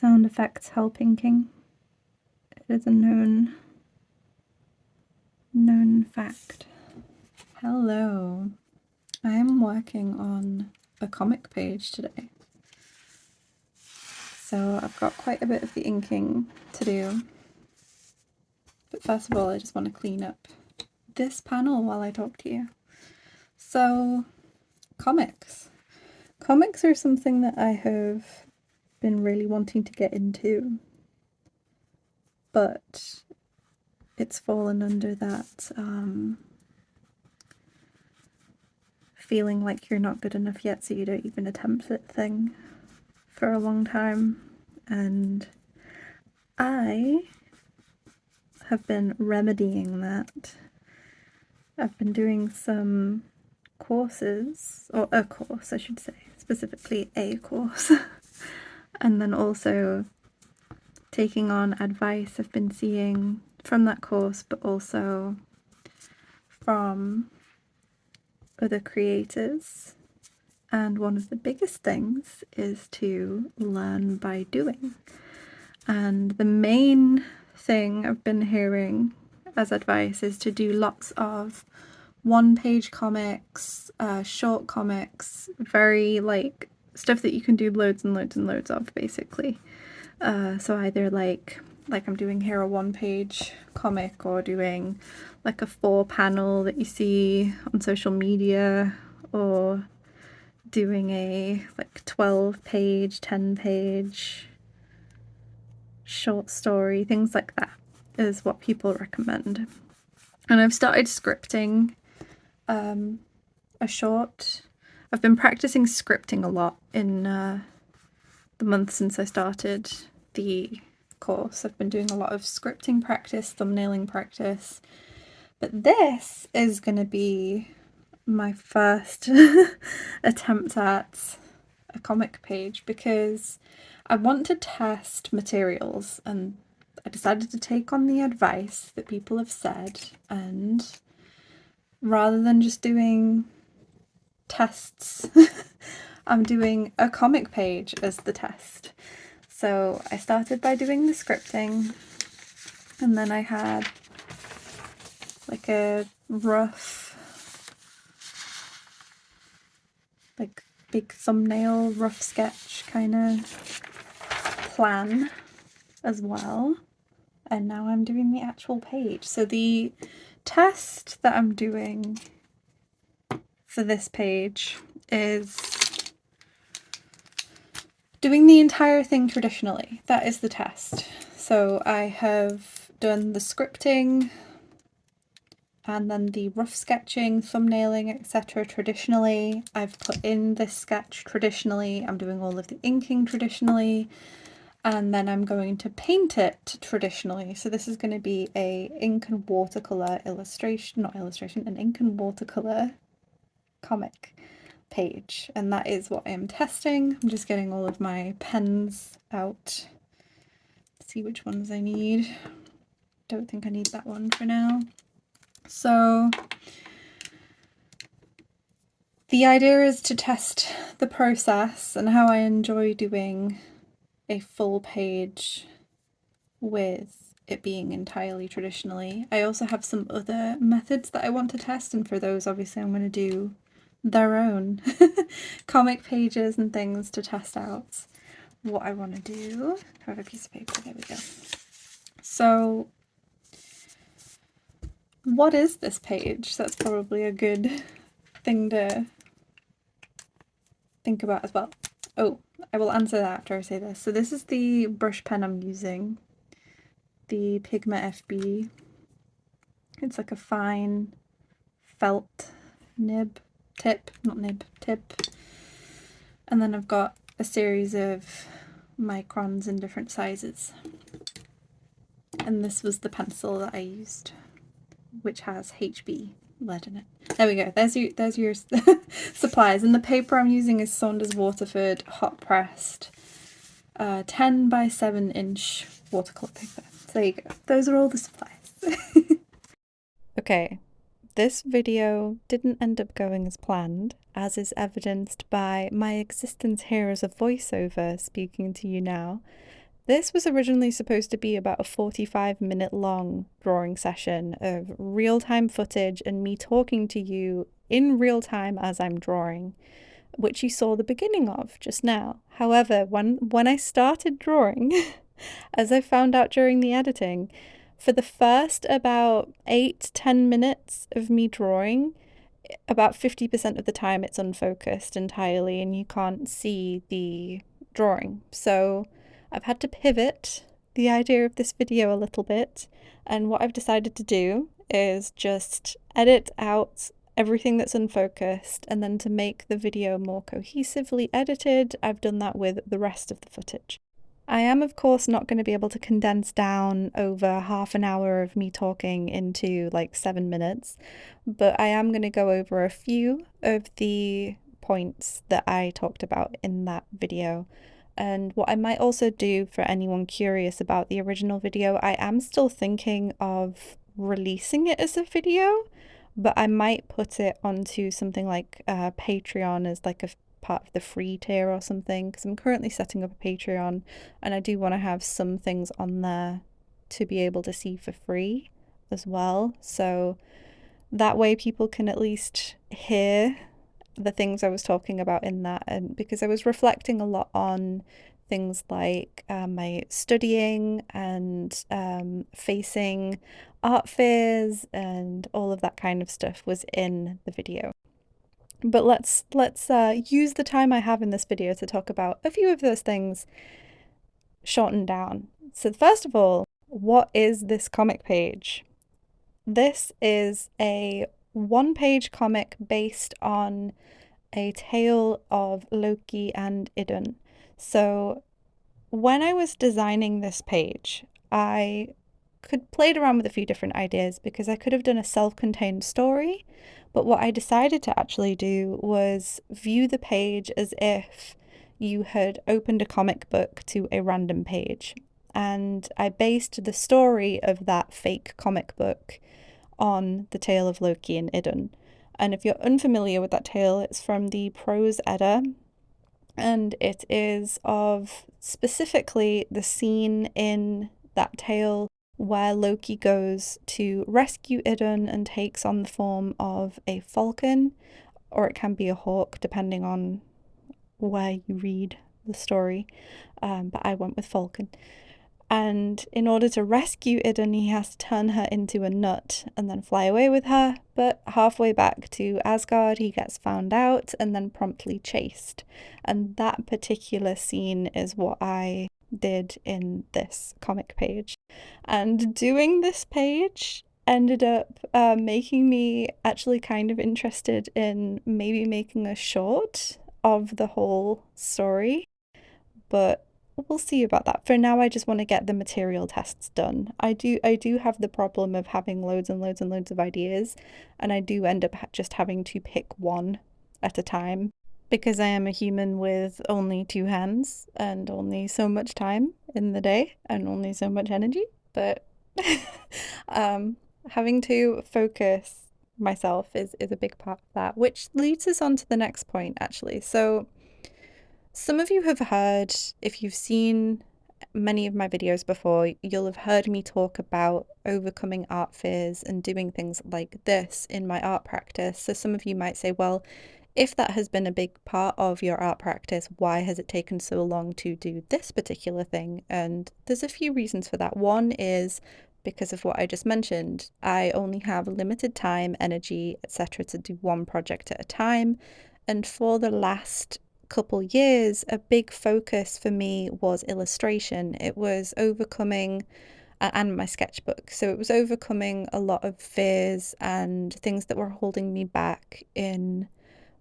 Sound effects help inking. It is a known fact. Hello. I am working on a comic page today. So I've got quite a bit of the inking to do. But first of all, I just want to clean up this panel while I talk to you. So, comics. Comics are something that I have been really wanting to get into, but it's fallen under that feeling like you're not good enough yet, so you don't even attempt it thing for a long time. And I have been remedying that. I've been doing some courses, or a course I should say, specifically a course, and then also taking on advice I've been seeing from that course, but also from other creators. And one of the biggest things is to learn by doing. And the main thing I've been hearing as advice is to do lots of one-page comics, short comics, very like stuff that you can do loads and loads and loads of, basically. So either like I'm doing here, a one-page comic, or doing like a 4-panel that you see on social media, or doing a like 12-page, 10-page short story, things like that is what people recommend. And I've started scripting a short. I've been practicing scripting a lot in the month since I started the course. I've been doing a lot of scripting practice, thumbnailing practice, but this is going to be my first attempt at a comic page, because I want to test materials, and I decided to take on the advice that people have said, and rather than just doing tests, I'm doing a comic page as the test. So I started by doing the scripting, and then I had like a rough, like big thumbnail, rough sketch kind of plan as well. And now I'm doing the actual page. So the test that I'm doing for this page is doing the entire thing traditionally. That is the test. So I have done the scripting and then the rough sketching, thumbnailing, etc. traditionally. I've put in this sketch traditionally. I'm doing all of the inking traditionally. And then I'm going to paint it traditionally. So this is going to be a ink and watercolour illustration, not illustration, an ink and watercolour comic page. And that is what I am testing. I'm just getting all of my pens out. See which ones I need. Don't think I need that one for now. So the idea is to test the process and how I enjoy doing a full page with it being entirely traditionally. I also have some other methods that I want to test, and for those obviously I'm going to do their own comic pages and things to test out what I want to do. I have a piece of paper, there we go. So what is this page? That's probably a good thing to think about as well. Oh, I will answer that after I say this. So this is the brush pen I'm using, the Pigma FB. It's like a fine felt tip. And then I've got a series of Microns in different sizes. And this was the pencil that I used, which has HB lead in it. There we go. There's your supplies. And the paper I'm using is Saunders Waterford hot pressed 10 by 7 inch watercolour paper. So there you go. Those are all the supplies. Okay, this video didn't end up going as planned, as is evidenced by my existence here as a voiceover speaking to you now. This was originally supposed to be about a 45-minute long drawing session of real-time footage and me talking to you in real time as I'm drawing, which you saw the beginning of just now. However, when I started drawing, as I found out during the editing, for the first about 8-10 minutes of me drawing, about 50% of the time it's unfocused entirely and you can't see the drawing. So I've had to pivot the idea of this video a little bit, and what I've decided to do is just edit out everything that's unfocused, and then to make the video more cohesively edited, I've done that with the rest of the footage. I am, of course, not going to be able to condense down over half an hour of me talking into like 7 minutes, but I am going to go over a few of the points that I talked about in that video. And what I might also do for anyone curious about the original video, I am still thinking of releasing it as a video, but I might put it onto something like Patreon as like a part of the free tier or something, because I'm currently setting up a Patreon and I do want to have some things on there to be able to see for free as well. So that way people can at least hear the things I was talking about in that, and because I was reflecting a lot on things like my studying and facing art fairs and all of that kind of stuff was in the video. But let's use the time I have in this video to talk about a few of those things shortened down. So first of all, what is this comic page? This is a one-page comic based on a tale of Loki and Idun. So when I was designing this page, I played around with a few different ideas because I could have done a self-contained story, but what I decided to actually do was view the page as if you had opened a comic book to a random page. And I based the story of that fake comic book on the tale of Loki and Idun. And if you're unfamiliar with that tale, it's from the Prose Edda, and it is of specifically the scene in that tale where Loki goes to rescue Idun and takes on the form of a falcon, or it can be a hawk, depending on where you read the story, but I went with falcon. And in order to rescue Idun, he has to turn her into a nut and then fly away with her. But halfway back to Asgard, he gets found out and then promptly chased. And that particular scene is what I did in this comic page. And doing this page ended up making me actually kind of interested in maybe making a short of the whole story. But we'll see about that. For now, I just want to get the material tests done. I do have the problem of having loads and loads and loads of ideas, and I do end up just having to pick one at a time because I am a human with only 2 hands and only so much time in the day and only so much energy. But having to focus myself is a big part of that, which leads us on to the next point, actually. So some of you have heard, if you've seen many of my videos before, you'll have heard me talk about overcoming art fears and doing things like this in my art practice. So some of you might say, well, if that has been a big part of your art practice, why has it taken so long to do this particular thing? And there's a few reasons for that. One is because of what I just mentioned. I only have limited time, energy, etc. to do one project at a time. And for the last couple years, a big focus for me was illustration. It was overcoming, and my sketchbook. So it was overcoming a lot of fears and things that were holding me back in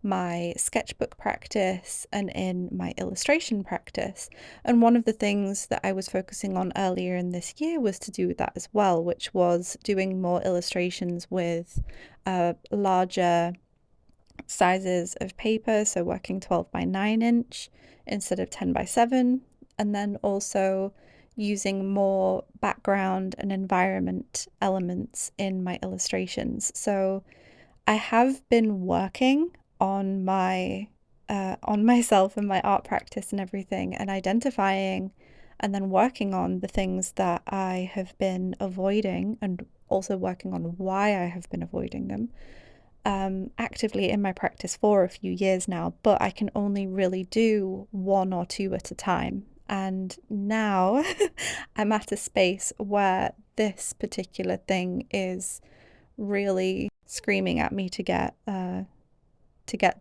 my sketchbook practice and in my illustration practice. And one of the things that I was focusing on earlier in this year was to do with that as well, which was doing more illustrations with larger sizes of paper, so working 12 by 9 inch instead of 10 by 7, and then also using more background and environment elements in my illustrations. So I have been working on my on myself and my art practice and everything, and identifying and then working on the things that I have been avoiding, and also working on why I have been avoiding them, actively in my practice for a few years now, but I can only really do one or two at a time. And now I'm at a space where this particular thing is really screaming at me to get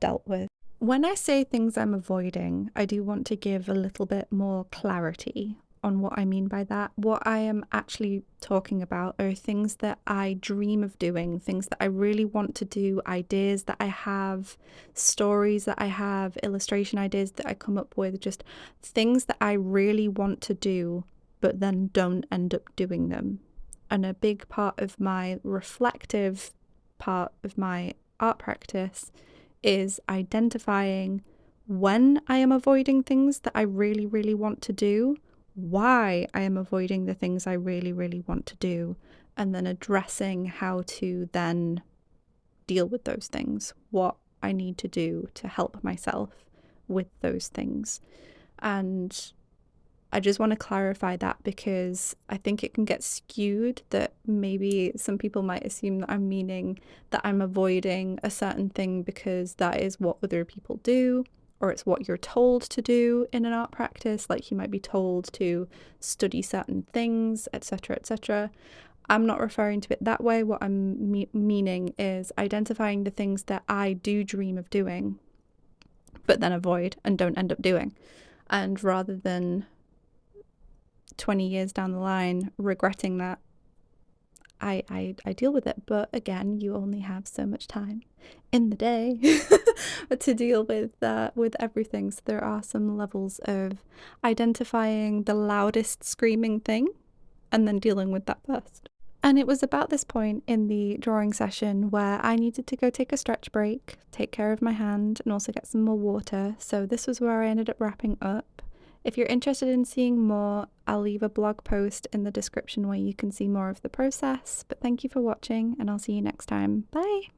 dealt with. When I say things I'm avoiding, I do want to give a little bit more clarity on what I mean by that. What I am actually talking about are things that I dream of doing, things that I really want to do, ideas that I have, stories that I have, illustration ideas that I come up with, just things that I really want to do, but then don't end up doing them. And a big part of my reflective part of my art practice is identifying when I am avoiding things that I really, really want to do, why I am avoiding the things I really, really want to do, and then addressing how to then deal with those things, what I need to do to help myself with those things. And I just want to clarify that because I think it can get skewed, that maybe some people might assume that I'm meaning that I'm avoiding a certain thing because that is what other people do, or it's what you're told to do in an art practice, like you might be told to study certain things, etc., etc. I'm not referring to it that way. What I'm meaning is identifying the things that I do dream of doing, but then avoid and don't end up doing. And rather than 20 years down the line regretting that, I deal with it. But again, you only have so much time in the day to deal with everything. So there are some levels of identifying the loudest screaming thing and then dealing with that first. And it was about this point in the drawing session where I needed to go take a stretch break, take care of my hand, and also get some more water. So this was where I ended up wrapping up. If you're interested in seeing more, I'll leave a blog post in the description where you can see more of the process. But thank you for watching, and I'll see you next time. Bye!